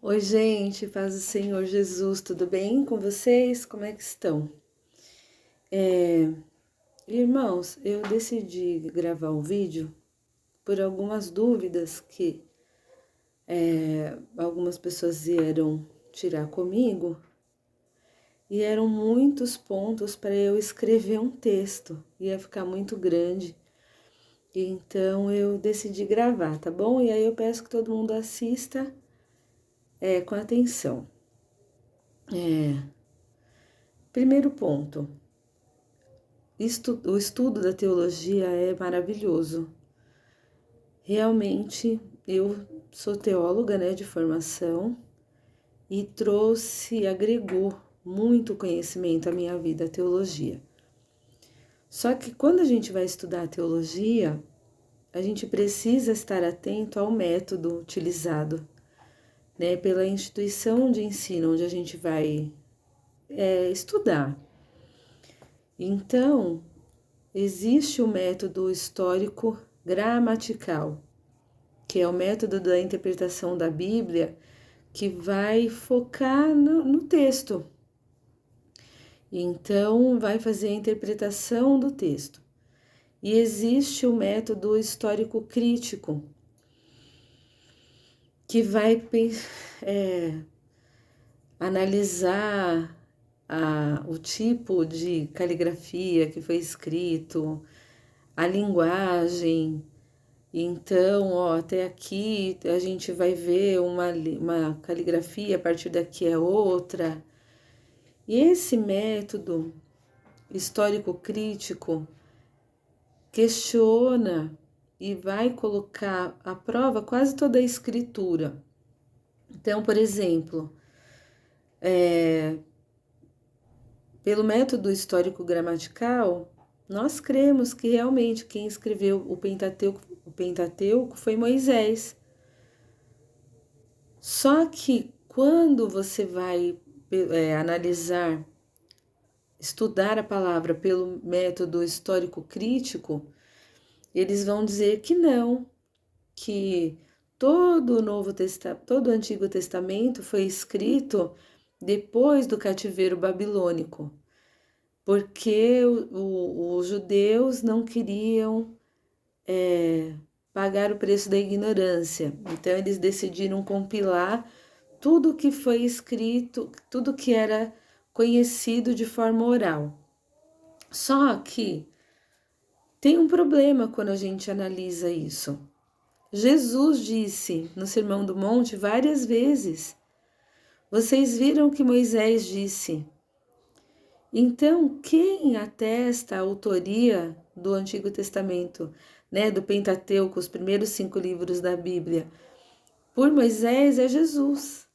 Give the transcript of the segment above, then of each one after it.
Oi, gente, paz do Senhor Jesus, tudo bem com vocês? Como é que estão? Irmãos, eu decidi gravar um vídeo por algumas dúvidas que algumas pessoas vieram tirar comigo e eram muitos pontos para eu escrever um texto, ia ficar muito grande, então eu decidi gravar, tá bom? E aí eu peço que todo mundo assista com atenção. Primeiro ponto. O estudo da teologia é maravilhoso. Realmente, eu sou teóloga, né, de formação e agregou muito conhecimento à minha vida, a teologia. Só que quando a gente vai estudar a teologia, a gente precisa estar atento ao método utilizado, né, pela instituição de ensino onde a gente vai estudar. Então, existe o método histórico gramatical, que é o método da interpretação da Bíblia, que vai focar no texto. Então, vai fazer a interpretação do texto. E existe o método histórico crítico, que vai analisar o tipo de caligrafia que foi escrito, a linguagem. Então, ó, até aqui a gente vai ver uma caligrafia, a partir daqui é outra. E esse método histórico-crítico questiona e vai colocar à prova quase toda a escritura. Então, por exemplo, pelo método histórico-gramatical, nós cremos que realmente quem escreveu o Pentateuco foi Moisés. Só que quando você vai analisar, estudar a palavra pelo método histórico-crítico, eles vão dizer que não, que todo o Antigo Testamento foi escrito depois do cativeiro babilônico, porque os judeus não queriam pagar o preço da ignorância. Então eles decidiram compilar tudo que foi escrito, tudo que era conhecido de forma oral. Só que tem um problema quando a gente analisa isso. Jesus disse no Sermão do Monte várias vezes: vocês viram o que Moisés disse. Então, quem atesta a autoria do Antigo Testamento, né, do Pentateuco, os primeiros 5 livros da Bíblia, por Moisés é Jesus.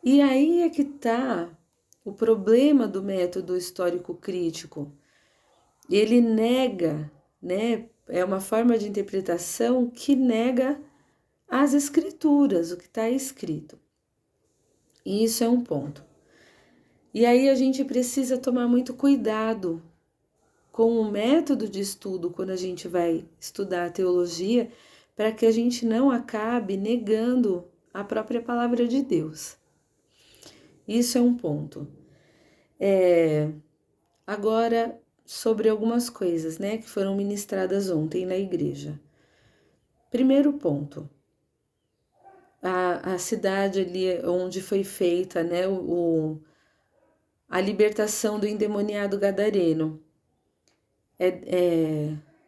E aí é que está o problema do método histórico-crítico. Ele nega, né? É uma forma de interpretação que nega as escrituras, o que está escrito. E isso é um ponto. E aí a gente precisa tomar muito cuidado com o método de estudo quando a gente vai estudar a teologia, para que a gente não acabe negando a própria palavra de Deus. Isso é um ponto. Agora, sobre algumas coisas, né, que foram ministradas ontem na igreja. Primeiro ponto, a cidade ali onde foi feita, né, a libertação do endemoniado gadareno.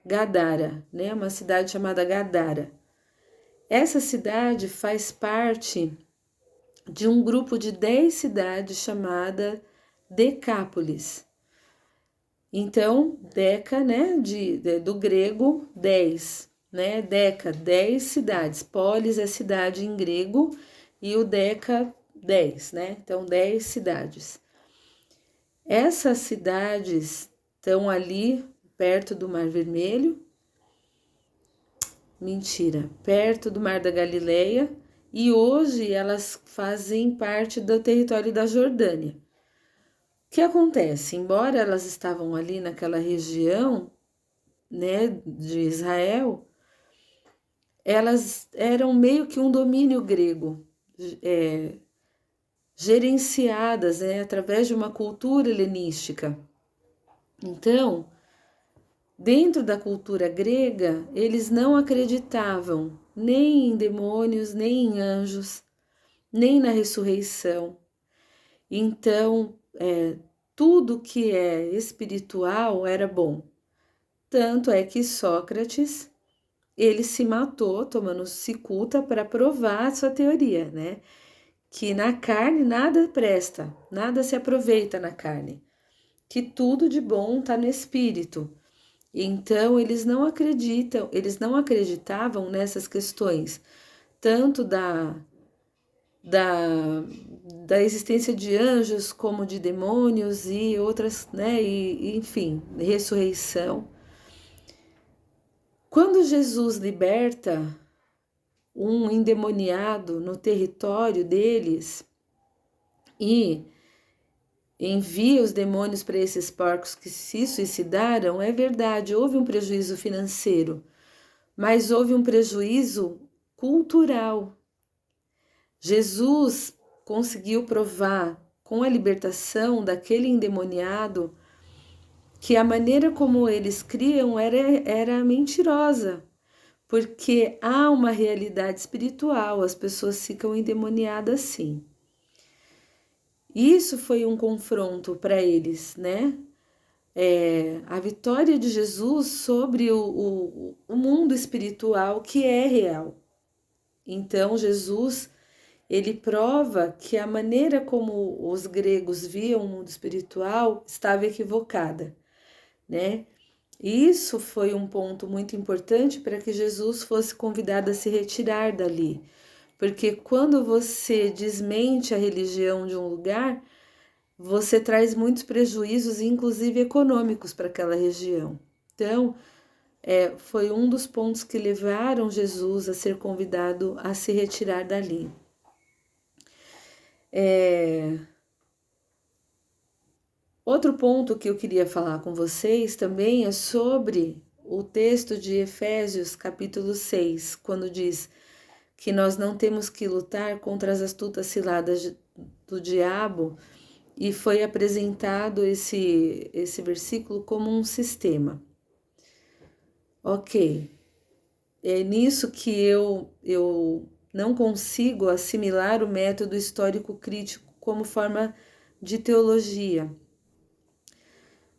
Gadara, né, uma cidade chamada Gadara. Essa cidade faz parte de um grupo de 10 cidades chamada Decápolis. Então, Deca, né, do grego 10, né, Deca, 10 cidades. Polis é cidade em grego e o Deca 10, né? Então, 10 cidades. Essas cidades estão ali perto do Mar Vermelho, perto do Mar da Galileia, e hoje elas fazem parte do território da Jordânia. O que acontece? Embora elas estavam ali naquela região, né, de Israel, elas eram meio que um domínio grego. gerenciadas, né, através de uma cultura helenística. Então, dentro da cultura grega, eles não acreditavam nem em demônios, nem em anjos, nem na ressurreição. Então, tudo que é espiritual era bom. Tanto é que Sócrates, ele se matou tomando cicuta para provar a sua teoria, né? Que na carne nada presta, nada se aproveita na carne, que tudo de bom está no espírito. Então eles não acreditavam nessas questões, tanto da, da existência de anjos como de demônios e outras, né? E enfim, ressurreição. Quando Jesus liberta um endemoniado no território deles e envia os demônios para esses porcos que se suicidaram, é verdade, houve um prejuízo financeiro, mas houve um prejuízo cultural. Jesus conseguiu provar com a libertação daquele endemoniado que a maneira como eles criam era mentirosa, porque há uma realidade espiritual, as pessoas ficam endemoniadas sim. Isso foi um confronto para eles, né? A vitória de Jesus sobre o mundo espiritual que é real. Então, Jesus, ele prova que a maneira como os gregos viam o mundo espiritual estava equivocada, né? Isso foi um ponto muito importante para que Jesus fosse convidado a se retirar dali. Porque quando você desmente a religião de um lugar, você traz muitos prejuízos, inclusive econômicos, para aquela região. Então, foi um dos pontos que levaram Jesus a ser convidado a se retirar dali. Outro ponto que eu queria falar com vocês também é sobre o texto de Efésios, capítulo 6, quando diz que nós não temos que lutar contra as astutas ciladas do diabo, e foi apresentado esse versículo como um sistema. Ok, é nisso que eu não consigo assimilar o método histórico crítico como forma de teologia.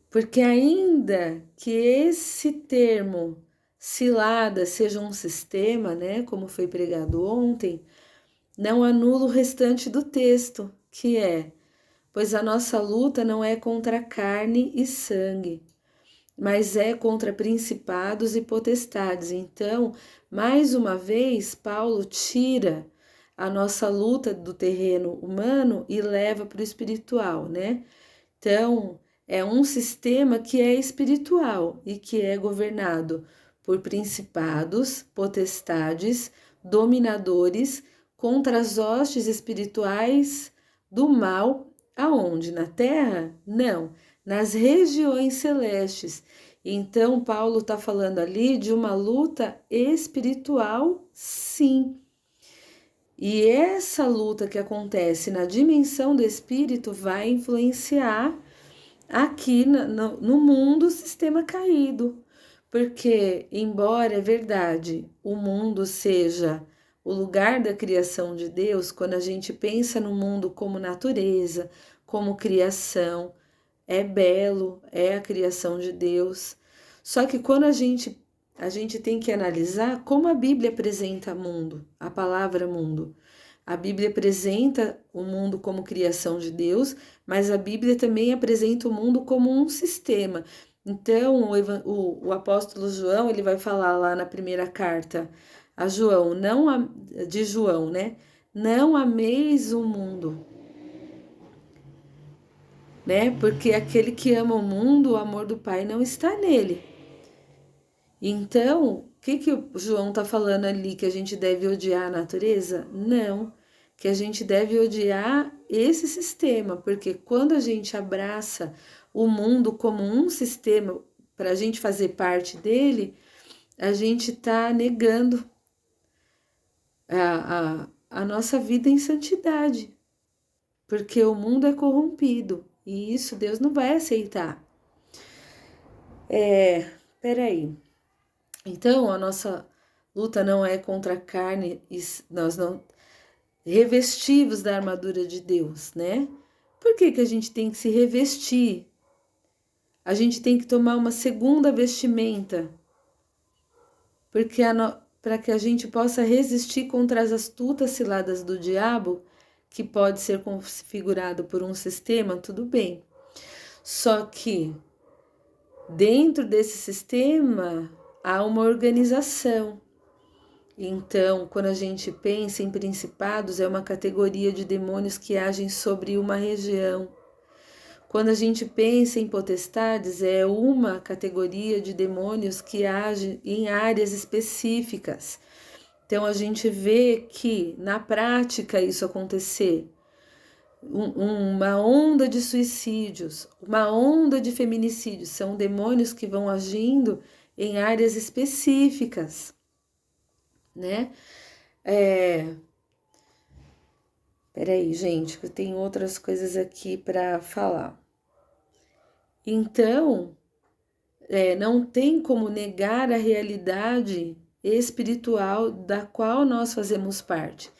Porque ainda que esse termo cilada seja um sistema, né, como foi pregado ontem, não anula o restante do texto, que é: pois a nossa luta não é contra carne e sangue, mas é contra principados e potestades. Então, mais uma vez, Paulo tira a nossa luta do terreno humano e leva para o espiritual, né? Então, é um sistema que é espiritual e que é governado por principados, potestades, dominadores contra as hostes espirituais do mal. Aonde? Na terra? Não, nas regiões celestes. Então, Paulo está falando ali de uma luta espiritual, sim. E essa luta que acontece na dimensão do espírito vai influenciar aqui no mundo o sistema caído. Porque, embora é verdade, o mundo seja o lugar da criação de Deus, quando a gente pensa no mundo como natureza, como criação, é belo, é a criação de Deus. Só que quando a gente tem que analisar como a Bíblia apresenta o mundo, a palavra mundo. A Bíblia apresenta o mundo como criação de Deus, mas a Bíblia também apresenta o mundo como um sistema. Então, o apóstolo João, ele vai falar lá na primeira carta a João, de João, né? Não ameis o mundo, né? Porque aquele que ama o mundo, o amor do Pai não está nele. Então, o que o João está falando ali? Que a gente deve odiar a natureza? Não, que a gente deve odiar esse sistema, porque quando a gente abraça o mundo como um sistema para a gente fazer parte dele, a gente está negando a nossa vida em santidade, porque o mundo é corrompido e isso Deus não vai aceitar. Peraí. Então, a nossa luta não é contra a carne, nós não revestivos da armadura de Deus, né? Por que que a gente tem que se revestir? A gente tem que tomar uma segunda vestimenta, porque para que a gente possa resistir contra as astutas ciladas do diabo, que pode ser configurado por um sistema, tudo bem. Só que dentro desse sistema há uma organização. Então, quando a gente pensa em principados, é uma categoria de demônios que agem sobre uma região. Quando a gente pensa em potestades, é uma categoria de demônios que agem em áreas específicas. Então, a gente vê que, na prática, isso acontecer. Uma onda de suicídios, uma onda de feminicídios, são demônios que vão agindo em áreas específicas, né? Peraí, gente, que eu tenho outras coisas aqui para falar. Então, não tem como negar a realidade espiritual da qual nós fazemos parte.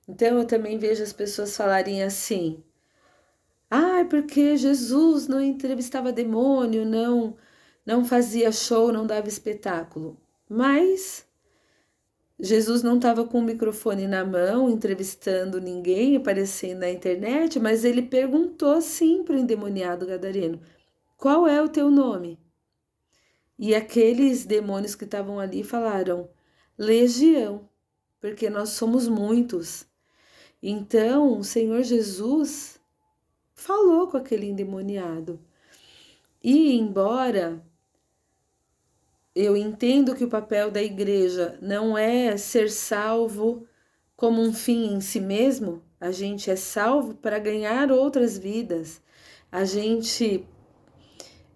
Então, eu também vejo as pessoas falarem assim: porque Jesus não entrevistava demônio, não fazia show, não dava espetáculo. Mas Jesus não estava com o microfone na mão, entrevistando ninguém, aparecendo na internet, mas ele perguntou sim para o endemoniado gadareno: qual é o teu nome? E aqueles demônios que estavam ali falaram: Legião, porque nós somos muitos. Então, o Senhor Jesus falou com aquele endemoniado. E embora eu entendo que o papel da igreja não é ser salvo como um fim em si mesmo, a gente é salvo para ganhar outras vidas. A gente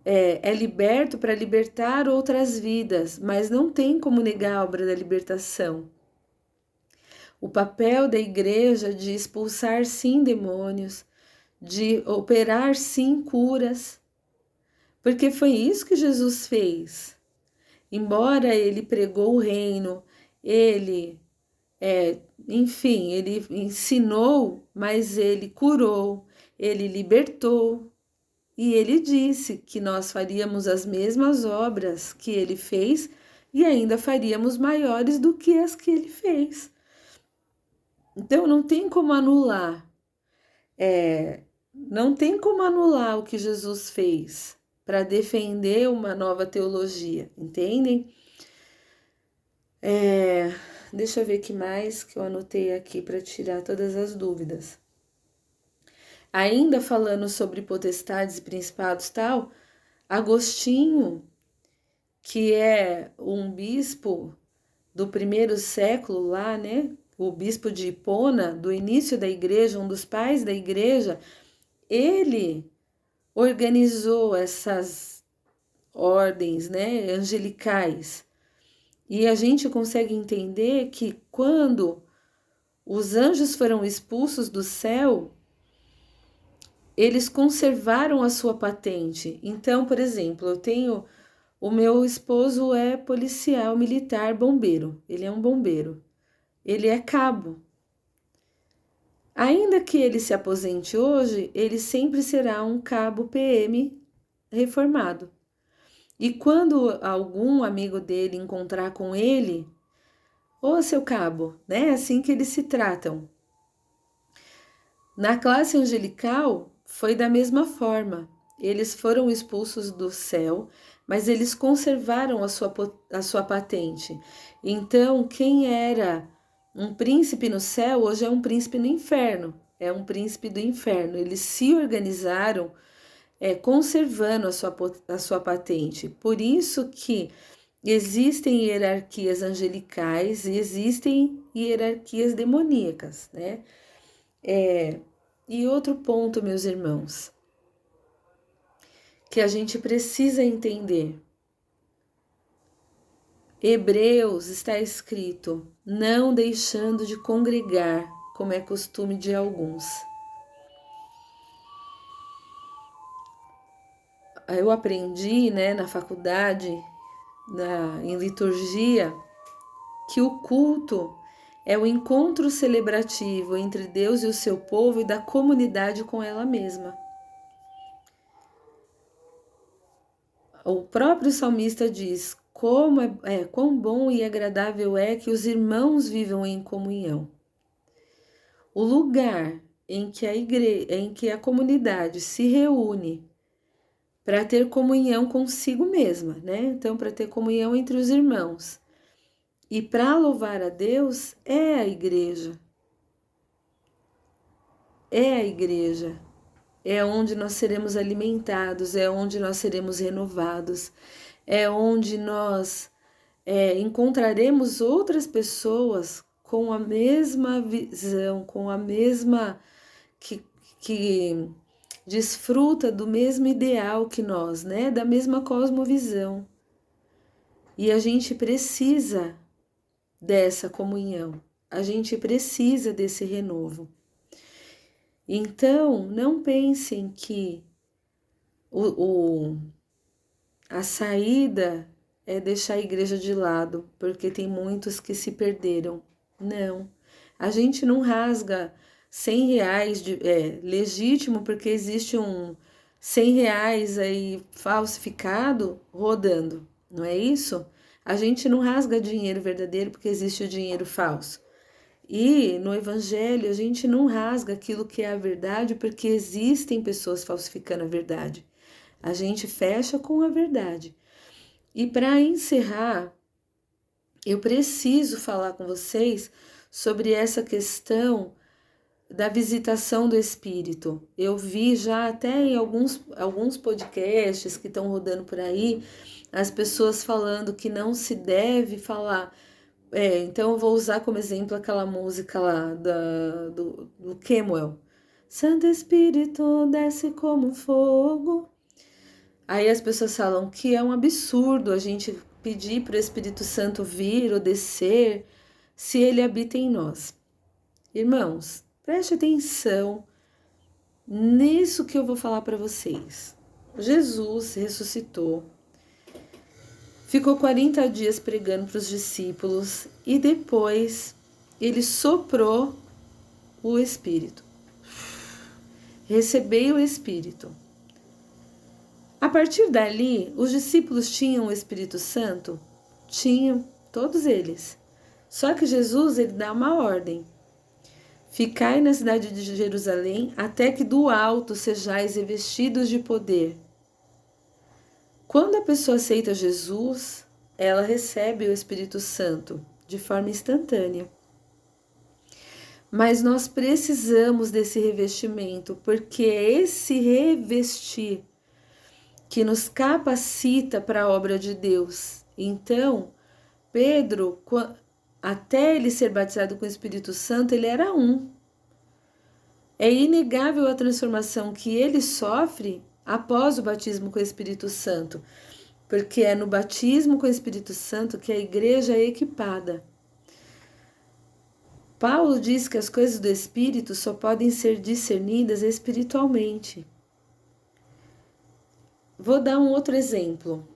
é liberto para libertar outras vidas, mas não tem como negar a obra da libertação. O papel da igreja de expulsar sim demônios, de operar sim curas, porque foi isso que Jesus fez. Embora ele pregou o reino, ele, ele ensinou, mas ele curou, ele libertou. E ele disse que nós faríamos as mesmas obras que ele fez e ainda faríamos maiores do que as que ele fez. Então não tem como anular, não tem como anular o que Jesus fez para defender uma nova teologia, entendem? Deixa eu ver o que mais que eu anotei aqui para tirar todas as dúvidas. Ainda falando sobre potestades e principados tal, Agostinho, que é um bispo do primeiro século lá, né? O bispo de Hipona, do início da igreja, um dos pais da igreja, ele organizou essas ordens, né, angelicais. E a gente consegue entender que quando os anjos foram expulsos do céu, eles conservaram a sua patente. Então, por exemplo, o meu esposo é policial militar bombeiro, ele é um bombeiro, ele é cabo. Ainda que ele se aposente hoje, ele sempre será um cabo PM reformado. E quando algum amigo dele encontrar com ele, ô seu cabo, né? É assim que eles se tratam. Na classe angelical foi da mesma forma. Eles foram expulsos do céu, mas eles conservaram a sua patente. Então, quem era um príncipe no céu, hoje é um príncipe no inferno. É um príncipe do inferno. Eles se organizaram conservando a sua patente. Por isso que existem hierarquias angelicais e existem hierarquias demoníacas, né? E outro ponto, meus irmãos, que a gente precisa entender. Hebreus está escrito: não deixando de congregar. como é costume de alguns. Eu aprendi, né, na faculdade, em liturgia, que o culto é o encontro celebrativo entre Deus e o seu povo e da comunidade com ela mesma. O próprio salmista diz: quão bom e agradável é que os irmãos vivam em comunhão. O lugar em que a comunidade se reúne para ter comunhão consigo mesma, né? Então, para ter comunhão entre os irmãos e para louvar a Deus é a igreja. É a igreja. É onde nós seremos alimentados, é onde nós seremos renovados, é onde nós encontraremos outras pessoas com a mesma visão, com a mesma que desfruta do mesmo ideal que nós, né? Da mesma cosmovisão. E a gente precisa dessa comunhão, a gente precisa desse renovo. Então, não pensem que a saída é deixar a igreja de lado, porque tem muitos que se perderam. Não, a gente não rasga R$100 legítimo, porque existe um R$100 aí falsificado rodando, não é isso? A gente não rasga dinheiro verdadeiro porque existe o dinheiro falso. E no evangelho a gente não rasga aquilo que é a verdade porque existem pessoas falsificando a verdade. A gente fecha com a verdade. E para encerrar, eu preciso falar com vocês sobre essa questão da visitação do Espírito. Eu vi já até em alguns podcasts que estão rodando por aí, as pessoas falando que não se deve falar. Então eu vou usar como exemplo aquela música lá do Kemuel. Santo Espírito desce como fogo. Aí as pessoas falam que é um absurdo a gente pedir para o Espírito Santo vir ou descer se ele habita em nós. Irmãos, preste atenção nisso que eu vou falar para vocês. Jesus ressuscitou, ficou 40 dias pregando para os discípulos e depois ele soprou o Espírito. Recebeu o Espírito. A partir dali, os discípulos tinham o Espírito Santo? Tinham, todos eles. Só que Jesus, ele dá uma ordem. Ficai na cidade de Jerusalém até que do alto sejais revestidos de poder. Quando a pessoa aceita Jesus, ela recebe o Espírito Santo de forma instantânea. Mas nós precisamos desse revestimento, porque é esse revestir que nos capacita para a obra de Deus. Então, Pedro, até ele ser batizado com o Espírito Santo, ele era um. É inegável a transformação que ele sofre após o batismo com o Espírito Santo, porque é no batismo com o Espírito Santo que a igreja é equipada. Paulo diz que as coisas do Espírito só podem ser discernidas espiritualmente. Vou dar um outro exemplo,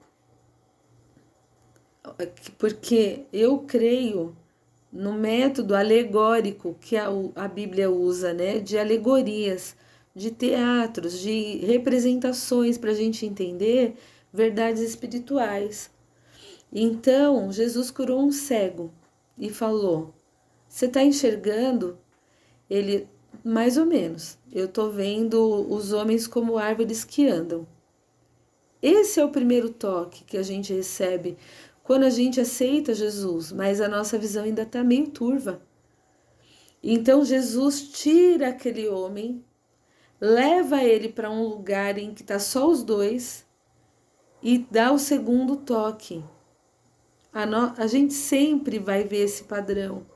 porque eu creio no método alegórico que a Bíblia usa, né? De alegorias, de teatros, de representações para a gente entender verdades espirituais. Então, Jesus curou um cego e falou: você está enxergando? Ele, mais ou menos, eu estou vendo os homens como árvores que andam. Esse é o primeiro toque que a gente recebe quando a gente aceita Jesus, mas a nossa visão ainda está meio turva. Então Jesus tira aquele homem, leva ele para um lugar em que está só os dois e dá o segundo toque. A gente sempre vai ver esse padrão.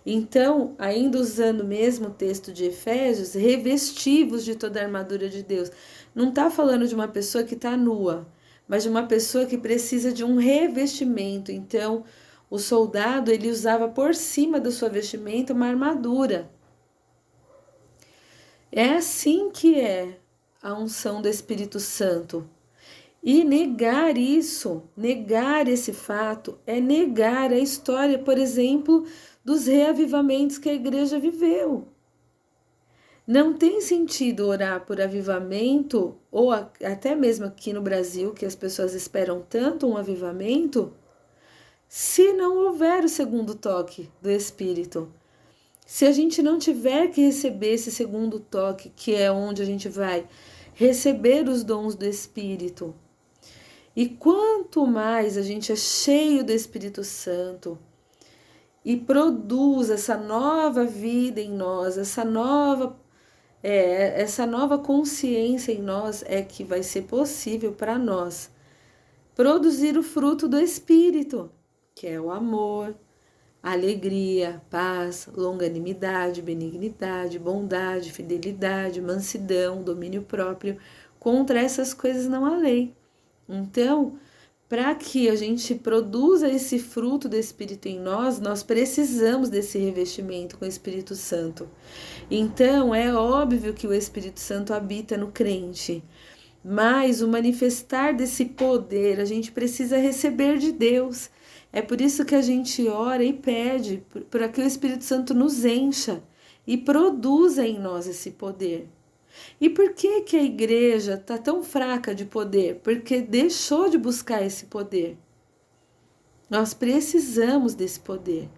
Então, ainda usando o mesmo texto de Efésios, revestivos de toda a armadura de Deus. Não está falando de uma pessoa que está nua, mas de uma pessoa que precisa de um revestimento. Então, o soldado, ele usava por cima da sua vestimenta uma armadura. É assim que é a unção do Espírito Santo. E negar isso, negar esse fato, é negar a história, por exemplo, dos reavivamentos que a igreja viveu. Não tem sentido orar por avivamento, ou até mesmo aqui no Brasil, que as pessoas esperam tanto um avivamento, se não houver o segundo toque do Espírito. Se a gente não tiver que receber esse segundo toque, que é onde a gente vai receber os dons do Espírito. E quanto mais a gente é cheio do Espírito Santo e produz essa nova vida em nós, essa nova consciência em nós, é que vai ser possível para nós produzir o fruto do Espírito, que é o amor, alegria, paz, longanimidade, benignidade, bondade, fidelidade, mansidão, domínio próprio. Contra essas coisas não há lei. Então, para que a gente produza esse fruto do Espírito em nós, nós precisamos desse revestimento com o Espírito Santo. Então, é óbvio que o Espírito Santo habita no crente, mas o manifestar desse poder a gente precisa receber de Deus. É por isso que a gente ora e pede para que o Espírito Santo nos encha e produza em nós esse poder. E por que que a igreja está tão fraca de poder? Porque deixou de buscar esse poder. Nós precisamos desse poder.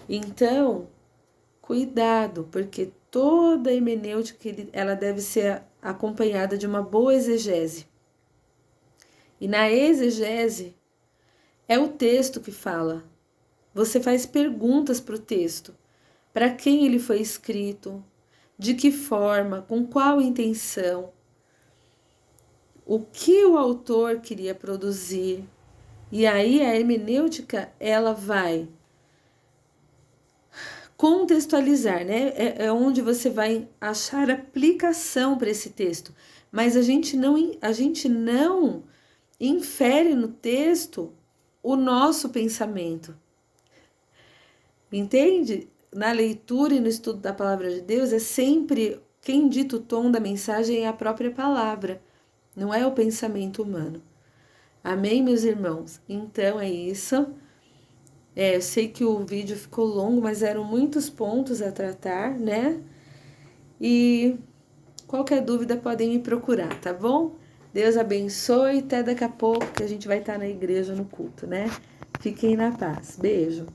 Então, cuidado, porque toda hermenêutica ela deve ser acompanhada de uma boa exegese. E na exegese é o texto que fala. Você faz perguntas para o texto. Para quem ele foi escrito? De que forma? Com qual intenção? O que o autor queria produzir? E aí a hermenêutica, ela vai contextualizar, né? É onde você vai achar aplicação para esse texto. Mas a gente não infere no texto o nosso pensamento. Entende? Na leitura e no estudo da palavra de Deus, é sempre quem dita o tom da mensagem é a própria palavra, não é o pensamento humano. Amém, meus irmãos? Então é isso. Eu sei que o vídeo ficou longo, mas eram muitos pontos a tratar, né? E qualquer dúvida podem me procurar, tá bom? Deus abençoe, até daqui a pouco que a gente vai estar na igreja no culto, né? Fiquem na paz. Beijo.